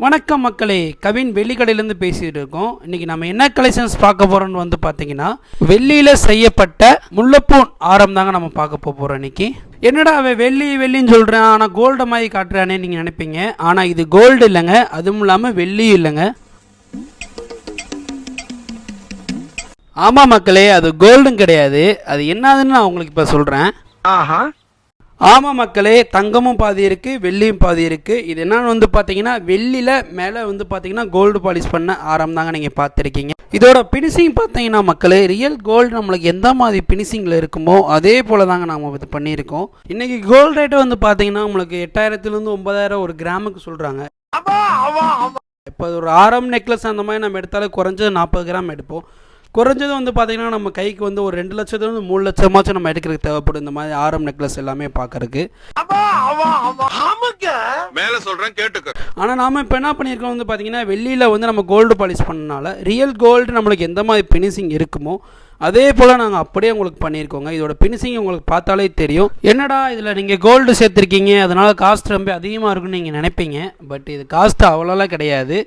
வணக்கம் மக்களே, கவின் வெள்ளிக்கடையிலேருந்து பேசிகிட்டு இருக்கோம். இன்றைக்கி நம்ம என்ன கலெக்ஷன்ஸ் பார்க்க போகிறோன்னு வந்து பார்த்தீங்கன்னா, வெள்ளியில் செய்யப்பட்ட முல்லைப்பூன் ஆரம் தாங்க நம்ம பார்க்க போகிறோம். இன்றைக்கி என்னடா அவன் வெள்ளின்னு சொல்கிறேன், ஆனால் கோல்டு மாதிரி காட்டுறானே நீங்கள் நினைப்பீங்க. ஆனால் இது கோல்டு இல்லைங்க, அதுவும் இல்லாமல் வெள்ளியும் இல்லைங்க. ஆமாம் மக்களே, அது கோல்டும் கிடையாது. அது என்னதுன்னு நான் உங்களுக்கு இப்போ சொல்கிறேன். ஆமாம் மக்களே, தங்கமும் பாதி இருக்குது, வெள்ளியும் பாதி இருக்குது. இது என்னன்னு வந்து பார்த்தீங்கன்னா, வெள்ளியில் மேலே வந்து பார்த்தீங்கன்னா கோல்டு பாலிஷ் பண்ண ஆரம் தாங்க நீங்கள் பார்த்துருக்கீங்க. இதோட பினிஷிங் பார்த்தீங்கன்னா மக்களே, ரியல் கோல்டு நம்மளுக்கு எந்த மாதிரி பினிஷிங்கில் இருக்குமோ அதே போல் தாங்க நம்ம இது பண்ணியிருக்கோம். இன்றைக்கி கோல்டு ரேட்டு வந்து பார்த்தீங்கன்னா உங்களுக்கு 8000 9000 ஒரு கிராமுக்கு சொல்கிறாங்க. இப்போ ஒரு ஆரம் நெக்லஸ் அந்த மாதிரி நம்ம எடுத்தாலே குறைஞ்சது 40 கிராம் எடுப்போம். குறைஞ்சது வந்து பார்த்தீங்கன்னா நம்ம கைக்கு வந்து ஒரு 2 லட்சத்துலேருந்து 3 லட்சமாச்சும் நம்ம எடுக்கிறதுக்கு தேவைப்படும் இந்த மாதிரி ஆரம் நெக்லஸ் எல்லாமே பார்க்கறதுக்கு. ஆனால் நாம இப்போ என்ன பண்ணியிருக்கோம் வந்து பார்த்தீங்கன்னா, வெள்ளியில் வந்து நம்ம கோல்டு பாலிஷ் பண்ணனால ரியல் கோல்டு நம்மளுக்கு எந்த மாதிரி பினிஷிங் இருக்குமோ அதே போல் நாங்கள் அப்படியே உங்களுக்கு பண்ணியிருக்கோங்க. இதோட பினிஷிங் உங்களுக்கு பார்த்தாலே தெரியும். என்னடா இதில் நீங்கள் கோல்டு சேர்த்துருக்கீங்க, அதனால் காஸ்ட் ரொம்ப அதிகமாக இருக்குன்னு நீங்கள் நினைப்பீங்க. பட் இது காஸ்ட் அவ்வளோலாம் கிடையாது.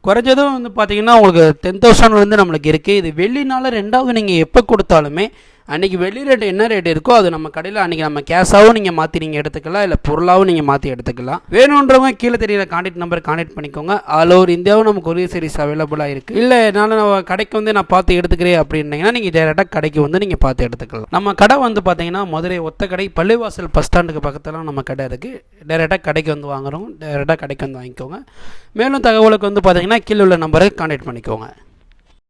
குறைஞ்சதும் வந்து பார்த்தீங்கன்னா உங்களுக்கு 10,000 நம்மளுக்கு இருக்குது. இது வெள்ளினால ரெண்டாவது நீங்கள் எப்போ கொடுத்தாலுமே அன்றைக்கி வெள்ளி ரேட்டு என்ன ரேட் இருக்கோ அது நம்ம கடையில் அன்றைக்கி நம்ம கேஷாகவும் நீங்கள் மாற்றி நீங்கள் எடுத்துக்கலாம், இல்லை பொருளாகவும் நீங்கள் மாற்றி எடுத்துக்கலாம். வேணுன்றவங்க கீழே தெரியிற கான்டாக்ட் நம்பர் கான்டாக்ட் பண்ணிக்கோங்க. ஆல் ஓவர் இந்தியாவும் நம்ம கொரியர் சர்வீஸ் அவைலபிளாக இருக்குது. இல்லை என்னால் நான் கடைக்கு வந்து நான் பார்த்து எடுத்துக்கிறேன் அப்படின்னீங்கன்னா நீங்கள் டேரெக்டாக கடைக்கு வந்து நீங்கள் பார்த்து எடுத்துக்கலாம். நம்ம கடை வந்து பார்த்தீங்கன்னா மதுரை ஒத்த கடை பள்ளிவாசல் பஸ் ஸ்டாண்டுக்கு பக்கத்தில் நம்ம கடை இருக்குது. டேரெக்டாக கடைக்கு வந்து வாங்குறோம், டேரெக்டாக கடைக்கு வந்து வாங்கிக்கோங்க. மேலும் தகவலுக்கு வந்து பார்த்தீங்கன்னா கீழே உள்ள நம்பரை கான்டாக்ட் பண்ணிக்கோங்க.